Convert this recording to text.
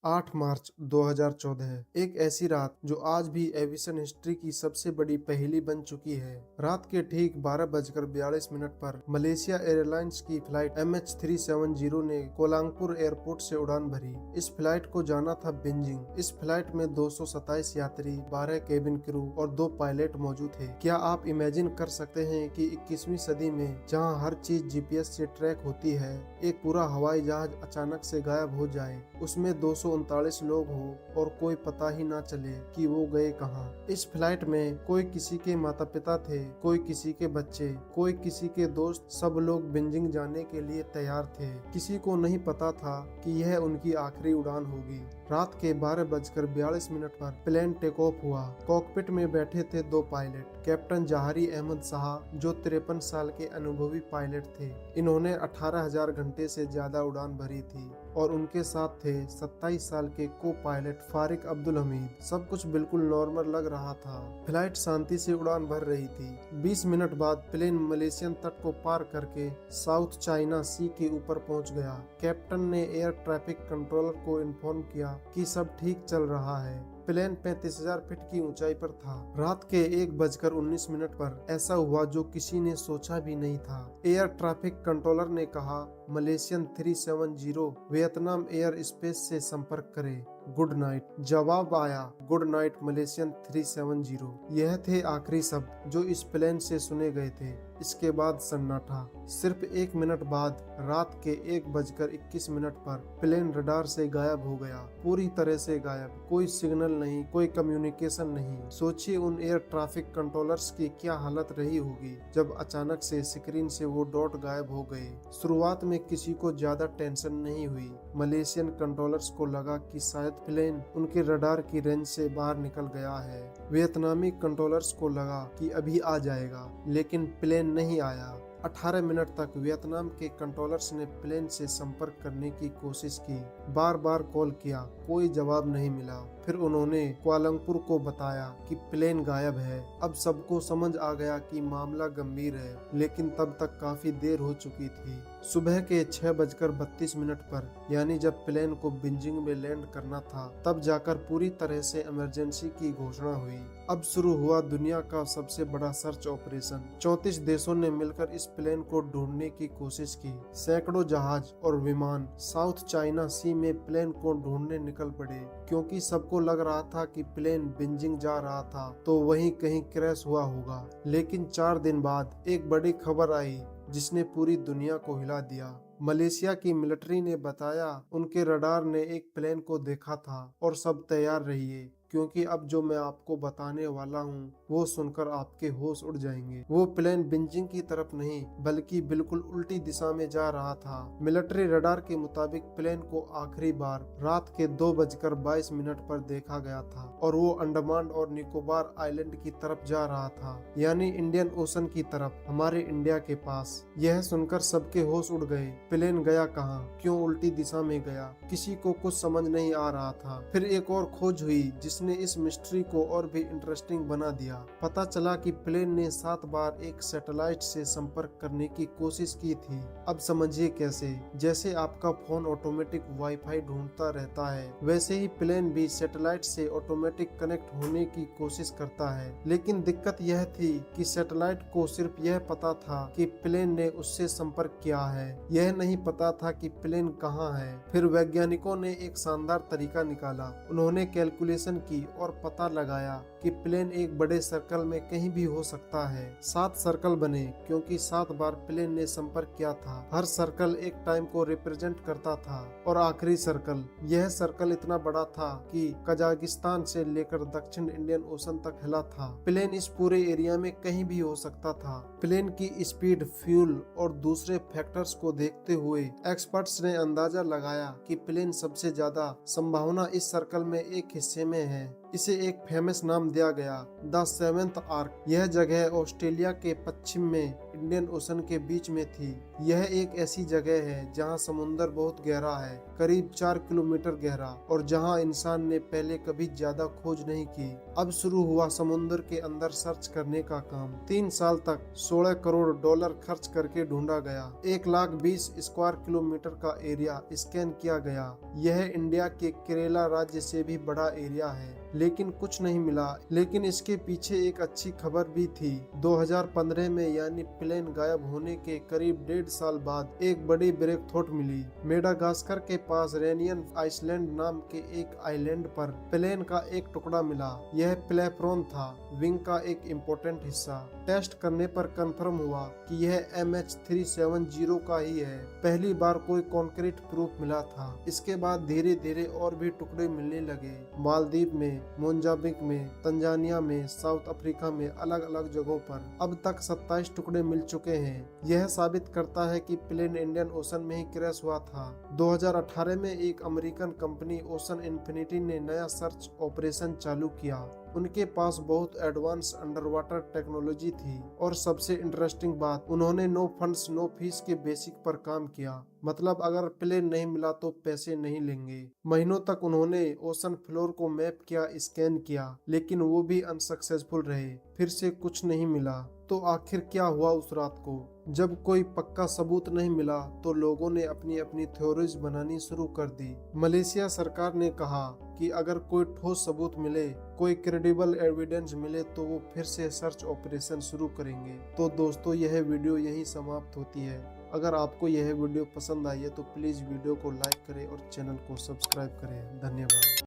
8 मार्च 2014 एक ऐसी रात जो आज भी एविएशन हिस्ट्री की सबसे बड़ी पहेली बन चुकी है। रात के ठीक 12:42 पर मलेशिया एयरलाइंस की फ्लाइट MH370 ने कोलांगपुर एयरपोर्ट से उड़ान भरी। इस फ्लाइट को जाना था बीजिंग। इस फ्लाइट में 227 यात्री, 12 केबिन क्रू और 2 पायलट मौजूद थे। क्या आप इमेजिन कर सकते हैं कि 21वीं सदी में जहां हर चीज GPS से ट्रैक होती है, एक पूरा हवाई जहाज अचानक से गायब हो जाए, उसमें 239 लोग हो और कोई पता ही ना चले कि वो गए कहाँ। इस फ्लाइट में कोई किसी के माता पिता थे, कोई किसी के बच्चे, कोई किसी के दोस्त, सब लोग बीजिंग जाने के लिए तैयार थे। किसी को नहीं पता था कि यह उनकी आखिरी उड़ान होगी। रात के 12:42 पर प्लेन टेक ऑफ हुआ। कॉकपिट में बैठे थे 2 पायलट, कैप्टन जहारी अहमद शाह जो 53 साल के अनुभवी पायलट थे। इन्होंने 18,000 घंटे से ज्यादा उड़ान भरी थी और उनके साथ थे 27 साल के को पायलट फारिक अब्दुल हमीद। सब कुछ बिल्कुल नॉर्मल लग रहा था। फ्लाइट शांति से उड़ान भर रही थी। 20 मिनट बाद प्लेन मलेशियन तट को पार करके साउथ चाइना सी के ऊपर पहुंच गया। कैप्टन ने एयर ट्रैफिक कंट्रोलर को इन्फॉर्म किया कि सब ठीक चल रहा है। प्लेन 35,000 फीट की ऊंचाई पर था। रात के 1:19 पर ऐसा हुआ जो किसी ने सोचा भी नहीं था। एयर ट्रैफिक कंट्रोलर ने कहा, मलेशियन 370 वियतनाम एयर स्पेस से संपर्क करे। Good night. जवाब आया, गुड नाइट मलेशियन 370। यह थे आखिरी शब्द जो इस प्लेन से सुने गए थे। इसके बाद सन्नाटा। सिर्फ 1 मिनट बाद रात के 1:21 पर प्लेन रडार से गायब हो गया। पूरी तरह से गायब। कोई सिग्नल नहीं, कोई कम्युनिकेशन नहीं। सोचिए उन एयर ट्रैफिक कंट्रोलर्स की क्या हालत रही होगी जब अचानक से स्क्रीन से वो डॉट गायब हो गए। शुरुआत में किसी को ज्यादा टेंशन नहीं हुई। मलेशियन कंट्रोलर्स को लगा कि शायद प्लेन उनके रडार की रेंज से बाहर निकल गया है। वियतनामी कंट्रोलर्स को लगा कि अभी आ जाएगा, लेकिन प्लेन नहीं आया। 18 मिनट तक वियतनाम के कंट्रोलर्स ने प्लेन से संपर्क करने की कोशिश की। बार बार कॉल किया, कोई जवाब नहीं मिला। फिर उन्होंने कुआलालंपुर को बताया कि प्लेन गायब है। अब सबको समझ आ गया कि मामला गंभीर है, लेकिन तब तक काफी देर हो चुकी थी। सुबह के 6:32 पर, यानी जब प्लेन को बीजिंग में लैंड करना था, तब जाकर पूरी तरह से इमरजेंसी की घोषणा हुई। अब शुरू हुआ दुनिया का सबसे बड़ा सर्च ऑपरेशन। 34 देशों ने मिलकर इस प्लेन को ढूंढने की कोशिश की। सैकड़ों जहाज और विमान साउथ चाइना सी में प्लेन को ढूंढने निकल पड़े, क्योंकि सबको लग रहा था कि प्लेन बीजिंग जा रहा था तो वहीं कहीं क्रैश हुआ होगा। लेकिन 4 दिन बाद एक बड़ी खबर आई जिसने पूरी दुनिया को हिला दिया। मलेशिया की मिलिट्री ने बताया उनके रडार ने एक प्लेन को देखा था। और सब तैयार रहिए, क्योंकि अब जो मैं आपको बताने वाला हूँ वो सुनकर आपके होश उड़ जाएंगे। वो प्लेन बीजिंग की तरफ नहीं, बल्कि बिल्कुल उल्टी दिशा में जा रहा था। मिलिट्री रडार के मुताबिक प्लेन को आखिरी बार रात के 2:22 पर देखा गया था और वो अंडमान और निकोबार आइलैंड की तरफ जा रहा था, यानी इंडियन ओशन की तरफ, हमारे इंडिया के पास। यह सुनकर सबके होश उड़ गए। प्लेन गया कहाँ, क्यों उल्टी दिशा में गया, किसी को कुछ समझ नहीं आ रहा था। फिर एक और खोज हुई जिसने इस मिस्ट्री को और भी इंटरेस्टिंग बना दिया। पता चला कि प्लेन ने 7 बार एक सैटेलाइट से संपर्क करने की कोशिश की थी। अब समझिए कैसे। जैसे आपका फोन ऑटोमेटिक वाईफाई ढूंढता रहता है, वैसे ही प्लेन भी सैटेलाइट से ऑटोमेटिक कनेक्ट होने की कोशिश करता है। लेकिन दिक्कत यह थी कि सैटेलाइट को सिर्फ यह पता था कि प्लेन ने उससे संपर्क किया है, यह नहीं पता था कि प्लेन कहाँ है। फिर वैज्ञानिकों ने एक शानदार तरीका निकाला। उन्होंने कैलकुलेशन की और पता लगाया कि प्लेन एक बड़े सर्कल में कहीं भी हो सकता है। 7 सर्कल बने, क्योंकि 7 बार प्लेन ने संपर्क किया था। हर सर्कल एक टाइम को रिप्रेजेंट करता था। और आखिरी सर्कल, यह सर्कल इतना बड़ा था कि कजाकिस्तान से लेकर दक्षिण इंडियन ओशन तक हिला था। प्लेन इस पूरे एरिया में कहीं भी हो सकता था। प्लेन की स्पीड, फ्यूल और दूसरे फैक्टर्स को देखते हुए एक्सपर्ट्स ने अंदाजा लगाया कि प्लेन सबसे ज्यादा संभावना इस सर्कल में एक हिस्से में है। इसे एक फेमस नाम दिया गया, द 7th आर्क। यह जगह ऑस्ट्रेलिया के पश्चिम में इंडियन ओशन के बीच में थी। यह एक ऐसी जगह है जहां समुंदर बहुत गहरा है, करीब 4 किलोमीटर गहरा, और जहां इंसान ने पहले कभी ज्यादा खोज नहीं की। अब शुरू हुआ समुंदर के अंदर सर्च करने का काम। 3 साल तक 16 करोड़ डॉलर खर्च करके ढूंढा गया। 1,20,000 स्क्वायर किलोमीटर का एरिया स्कैन किया गया। यह इंडिया के केरला राज्य से भी बड़ा एरिया है, लेकिन कुछ नहीं मिला। लेकिन इसके पीछे एक अच्छी खबर भी थी। 2015 में यानी प्लेन गायब होने के करीब 1.5 साल बाद एक बड़ी ब्रेक थ्रू मिली। मेडागास्कर के पास रेनियन आइसलैंड नाम के एक आइलैंड पर प्लेन का एक टुकड़ा मिला। यह प्लेफ्रॉन था, विंग का एक इम्पोर्टेंट हिस्सा। टेस्ट करने पर कंफर्म हुआ कि यह MH370 का ही है। पहली बार कोई कॉन्क्रीट प्रूफ मिला था। इसके बाद धीरे धीरे और भी टुकड़े मिलने लगे। मालदीव में, मोजाम्बिक में, तंजानिया में, साउथ अफ्रीका में, अलग अलग जगहों पर। अब तक 27 टुकड़े मिल चुके हैं। यह साबित करता है कि प्लेन इंडियन ओशन में ही क्रैश हुआ था। 2018 में एक अमेरिकन कंपनी ओशन इन्फिनिटी ने नया सर्च ऑपरेशन चालू किया। उनके पास बहुत एडवांस अंडर वाटर टेक्नोलॉजी थी, और सबसे इंटरेस्टिंग बात, उन्होंने नो फंड्स नो फीस के बेसिक पर काम किया। मतलब अगर प्लेन नहीं मिला तो पैसे नहीं लेंगे। महीनों तक उन्होंने ओशन फ्लोर को मैप किया, स्कैन किया, लेकिन वो भी अनसक्सेसफुल रहे। फिर से कुछ नहीं मिला। तो आखिर क्या हुआ उस रात को? जब कोई पक्का सबूत नहीं मिला तो लोगों ने अपनी अपनी थ्योरीज बनानी शुरू कर दी। मलेशिया सरकार ने कहा कि अगर कोई ठोस सबूत मिले, कोई क्रेडिबल एविडेंस मिले, तो वो फिर से सर्च ऑपरेशन शुरू करेंगे। तो दोस्तों, यह वीडियो यहीं समाप्त होती है। अगर आपको यह वीडियो पसंद आई है तो प्लीज वीडियो को लाइक करें और चैनल को सब्सक्राइब करें। धन्यवाद।